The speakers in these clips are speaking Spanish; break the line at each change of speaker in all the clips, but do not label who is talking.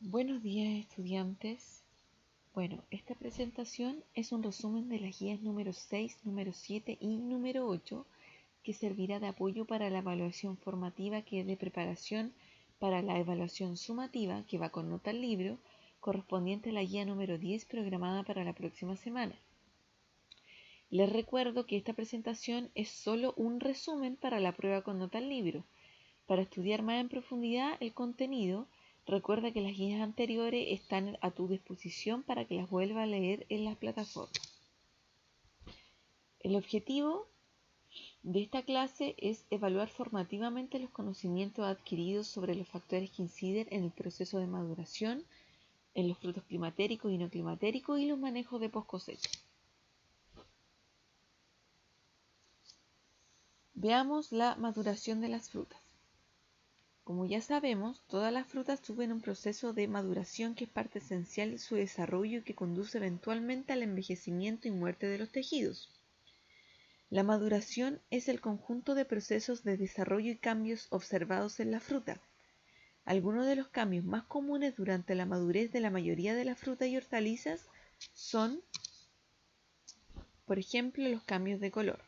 Buenos días, estudiantes. Esta presentación es un resumen de las guías número 6, número 7 y número 8 que servirá de apoyo para la evaluación formativa, que es de preparación para la evaluación sumativa, que va con nota al libro, correspondiente a la guía número 10 programada para la próxima semana. Les recuerdo que esta presentación es solo un resumen para la prueba con nota al libro. Para estudiar más en profundidad el contenido, recuerda que las guías anteriores están a tu disposición para que las vuelvas a leer en las plataformas. El objetivo de esta clase es evaluar formativamente los conocimientos adquiridos sobre los factores que inciden en el proceso de maduración, en los frutos climatéricos y no climatéricos y los manejos de post cosecha. Veamos la maduración de las frutas. Como ya sabemos, todas las frutas sufren un proceso de maduración que es parte esencial de su desarrollo y que conduce eventualmente al envejecimiento y muerte de los tejidos. La maduración es el conjunto de procesos de desarrollo y cambios observados en la fruta. Algunos de los cambios más comunes durante la madurez de la mayoría de las frutas y hortalizas son, por ejemplo, los cambios de color,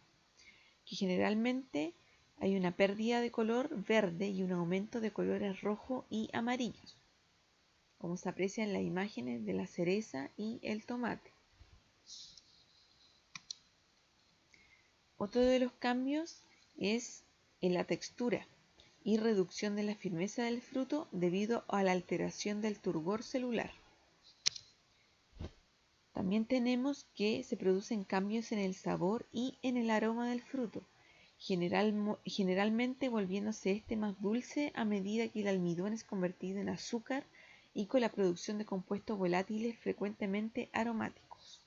que generalmente hay una pérdida de color verde y un aumento de colores rojo y amarillos, como se aprecia en las imágenes de la cereza y el tomate. Otro de los cambios es en la textura y reducción de la firmeza del fruto debido a la alteración del turgor celular. También tenemos que se producen cambios en el sabor y en el aroma del fruto, generalmente volviéndose este más dulce a medida que el almidón es convertido en azúcar y con la producción de compuestos volátiles frecuentemente aromáticos.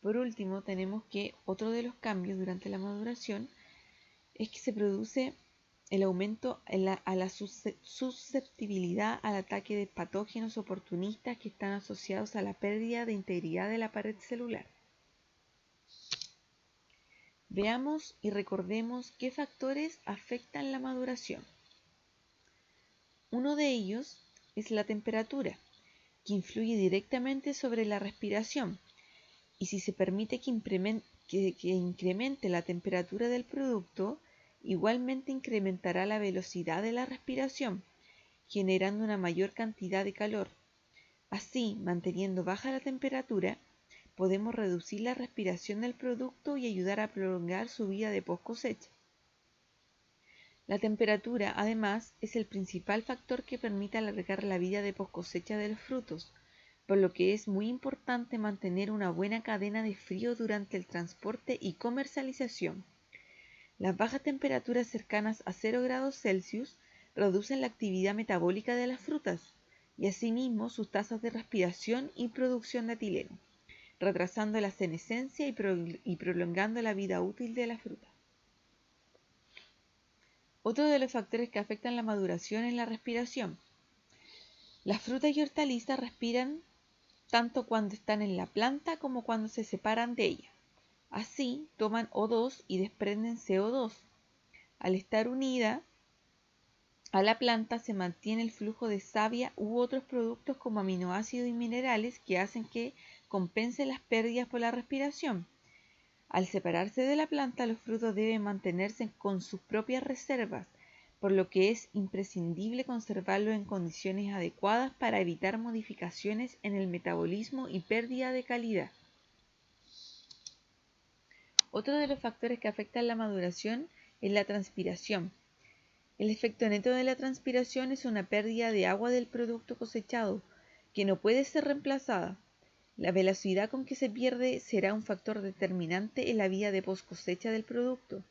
Por último, tenemos que otro de los cambios durante la maduración es que se produce el aumento a la susceptibilidad al ataque de patógenos oportunistas que están asociados a la pérdida de integridad de la pared celular. Veamos y recordemos qué factores afectan la maduración. Uno de ellos es la temperatura, que influye directamente sobre la respiración, y si se permite que incremente la temperatura del producto, igualmente incrementará la velocidad de la respiración, generando una mayor cantidad de calor. Así, manteniendo baja la temperatura, podemos reducir la respiración del producto y ayudar a prolongar su vida de post cosecha. La temperatura, además, es el principal factor que permite alargar la vida de post cosecha de los frutos, por lo que es muy importante mantener una buena cadena de frío durante el transporte y comercialización. Las bajas temperaturas cercanas a 0 grados Celsius reducen la actividad metabólica de las frutas y asimismo sus tasas de respiración y producción de etileno, retrasando la senescencia y prolongando la vida útil de la fruta. Otro de los factores que afectan la maduración es la respiración. Las frutas y hortalizas respiran tanto cuando están en la planta como cuando se separan de ella. Así, toman O2 y desprenden CO2. Al estar unida a la planta se mantiene el flujo de savia u otros productos como aminoácidos y minerales que hacen que compense las pérdidas por la respiración. Al separarse de la planta, los frutos deben mantenerse con sus propias reservas, por lo que es imprescindible conservarlos en condiciones adecuadas para evitar modificaciones en el metabolismo y pérdida de calidad. Otro de los factores que afectan la maduración es la transpiración. El efecto neto de la transpiración es una pérdida de agua del producto cosechado, que no puede ser reemplazada. La velocidad con que se pierde será un factor determinante en la vida de post cosecha del producto.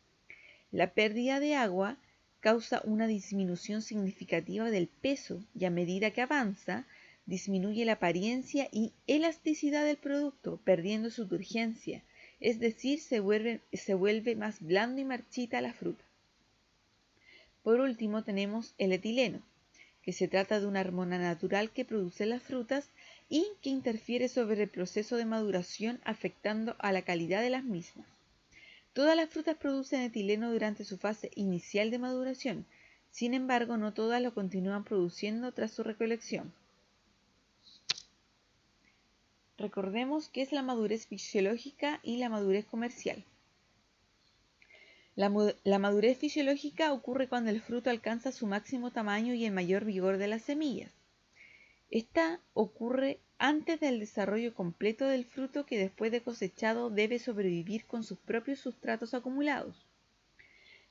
La pérdida de agua causa una disminución significativa del peso y a medida que avanza, disminuye la apariencia y elasticidad del producto, perdiendo su turgencia, es decir, se vuelve más blando y marchita la fruta. Por último tenemos el etileno, que se trata de una hormona natural que producen las frutas y que interfiere sobre el proceso de maduración afectando a la calidad de las mismas. Todas las frutas producen etileno durante su fase inicial de maduración, Sin embargo, no todas lo continúan produciendo tras su recolección. Recordemos qué es la madurez fisiológica y la madurez comercial. La madurez fisiológica ocurre cuando el fruto alcanza su máximo tamaño y el mayor vigor de las semillas. Esta ocurre antes del desarrollo completo del fruto, que después de cosechado debe sobrevivir con sus propios sustratos acumulados.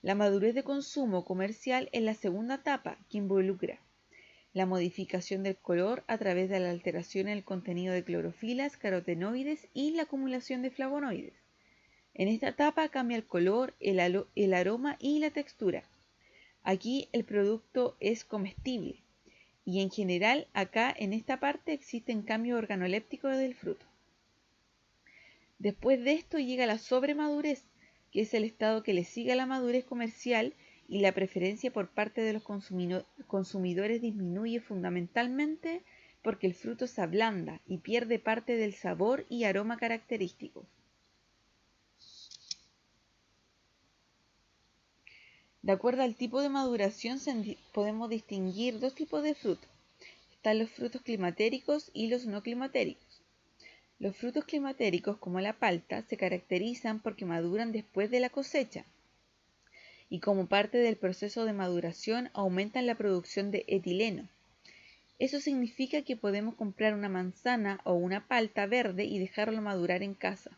La madurez de consumo comercial es la segunda etapa, que involucra la modificación del color a través de la alteración en el contenido de clorofilas, carotenoides y la acumulación de flavonoides. En esta etapa cambia el color, el aroma y la textura. Aquí el producto es comestible y en general acá en esta parte existen cambios organolépticos del fruto. Después de esto llega la sobremadurez, que es el estado que le sigue a la madurez comercial, y la preferencia por parte de los consumidores disminuye fundamentalmente porque el fruto se ablanda y pierde parte del sabor y aroma característicos. De acuerdo al tipo de maduración podemos distinguir dos tipos de frutos. Están los frutos climatéricos y los no climatéricos. Los frutos climatéricos, como la palta, se caracterizan porque maduran después de la cosecha y como parte del proceso de maduración aumentan la producción de etileno. Eso significa que podemos comprar una manzana o una palta verde y dejarlo madurar en casa.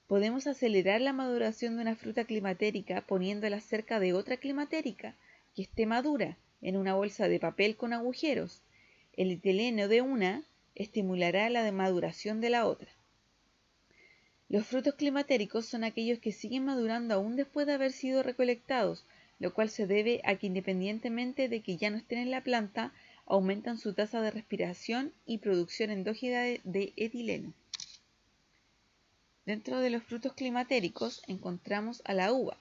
Podemos acelerar la maduración de una fruta climatérica poniéndola cerca de otra climatérica que esté madura en una bolsa de papel con agujeros. El etileno de una estimulará la maduración de la otra. Los frutos climatéricos son aquellos que siguen madurando aún después de haber sido recolectados, lo cual se debe a que independientemente de que ya no estén en la planta, aumentan su tasa de respiración y producción endógena de etileno. Dentro de los frutos climatéricos encontramos a la uva.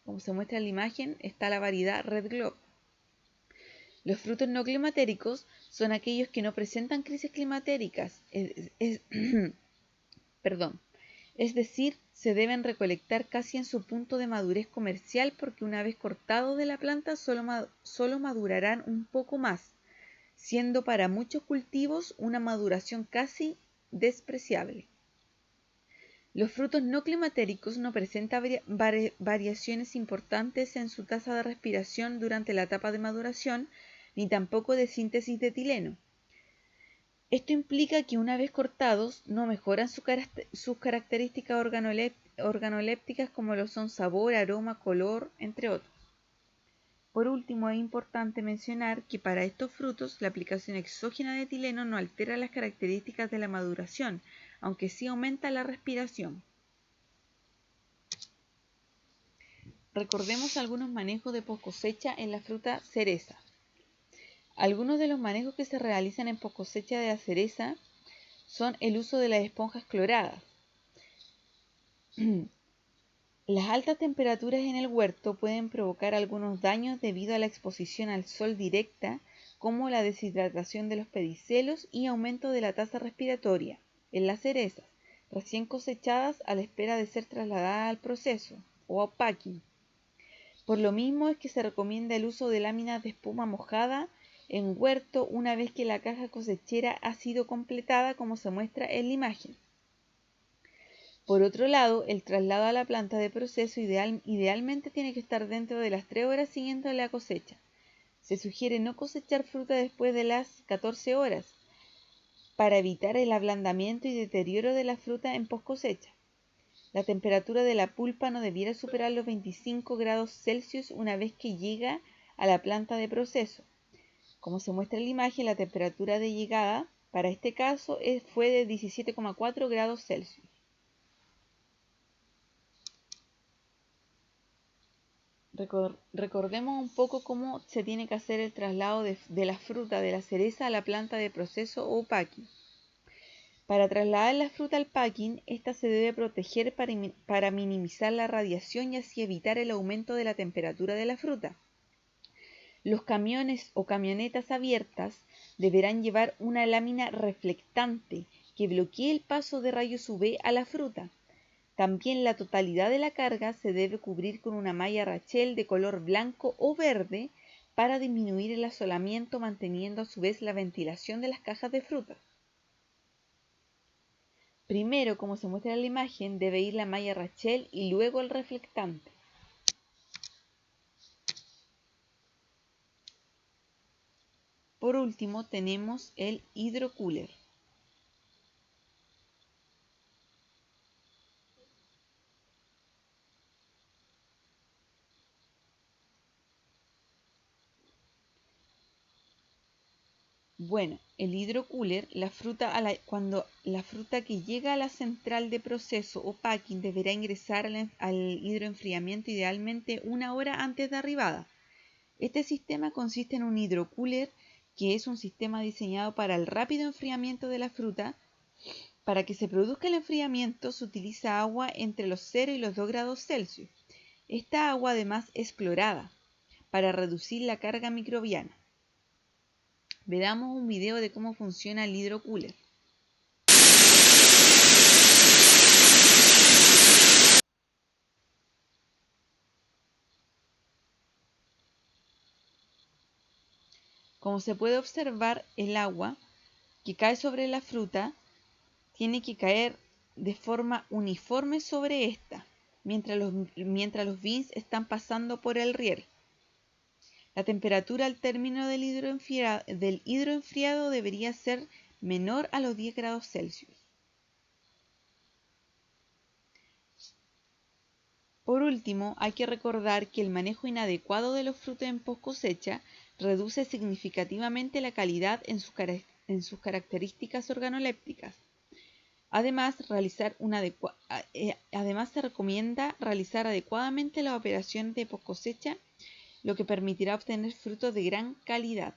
Como se muestra en la imagen, está la variedad Red Globe. Los frutos no climatéricos son aquellos que no presentan crisis climatéricas, es decir, se deben recolectar casi en su punto de madurez comercial porque una vez cortados de la planta solo madurarán un poco más, siendo para muchos cultivos una maduración casi despreciable. Los frutos no climatéricos no presentan variaciones importantes en su tasa de respiración durante la etapa de maduración, ni tampoco de síntesis de etileno. Esto implica que una vez cortados no mejoran sus características organolépticas como lo son sabor, aroma, color, entre otros. Por último, es importante mencionar que para estos frutos la aplicación exógena de etileno no altera las características de la maduración, aunque sí aumenta la respiración. Recordemos algunos manejos de poscosecha en la fruta cereza. Algunos de los manejos que se realizan en poscosecha de la cereza son el uso de las esponjas cloradas. Las altas temperaturas en el huerto pueden provocar algunos daños debido a la exposición al sol directa, como la deshidratación de los pedicelos y aumento de la tasa respiratoria en las cerezas recién cosechadas a la espera de ser trasladadas al proceso o packing. Por lo mismo es que se recomienda el uso de láminas de espuma mojada en huerto una vez que la caja cosechera ha sido completada, como se muestra en la imagen. Por otro lado, el traslado a la planta de proceso idealmente tiene que estar dentro de las 3 horas siguientes a la cosecha. Se sugiere no cosechar fruta después de las 14 horas para evitar el ablandamiento y deterioro de la fruta en poscosecha. La temperatura de la pulpa no debiera superar los 25 grados Celsius una vez que llega a la planta de proceso. Como se muestra en la imagen, la temperatura de llegada para este caso fue de 17,4 grados Celsius. Recordemos un poco cómo se tiene que hacer el traslado de la fruta de la cereza a la planta de proceso o packing. Para trasladar la fruta al packing, esta se debe proteger para minimizar la radiación y así evitar el aumento de la temperatura de la fruta. Los camiones o camionetas abiertas deberán llevar una lámina reflectante que bloquee el paso de rayos UV a la fruta. También la totalidad de la carga se debe cubrir con una malla Rachel de color blanco o verde para disminuir el asolamiento, manteniendo a su vez la ventilación de las cajas de fruta. Primero, como se muestra en la imagen, debe ir la malla Rachel y luego el reflectante. Por último, tenemos el hidrocooler. Bueno, el hidrocooler, cuando la fruta que llega a la central de proceso o packing deberá ingresar al hidroenfriamiento idealmente 1 hora antes de arribada. Este sistema consiste en un hidrocooler, que es un sistema diseñado para el rápido enfriamiento de la fruta. Para que se produzca el enfriamiento se utiliza agua entre los 0 y los 2 grados Celsius. Esta agua además es clorada para reducir la carga microbiana. Veamos un video de cómo funciona el hidrocooler. Como se puede observar, el agua que cae sobre la fruta tiene que caer de forma uniforme sobre esta, mientras los beans están pasando por el riel. La temperatura al término del hidroenfriado debería ser menor a los 10 grados Celsius. Por último, hay que recordar que el manejo inadecuado de los frutos en post cosecha reduce significativamente la calidad en sus características organolépticas. Además, se recomienda realizar adecuadamente las operaciones de post cosecha, lo que permitirá obtener frutos de gran calidad.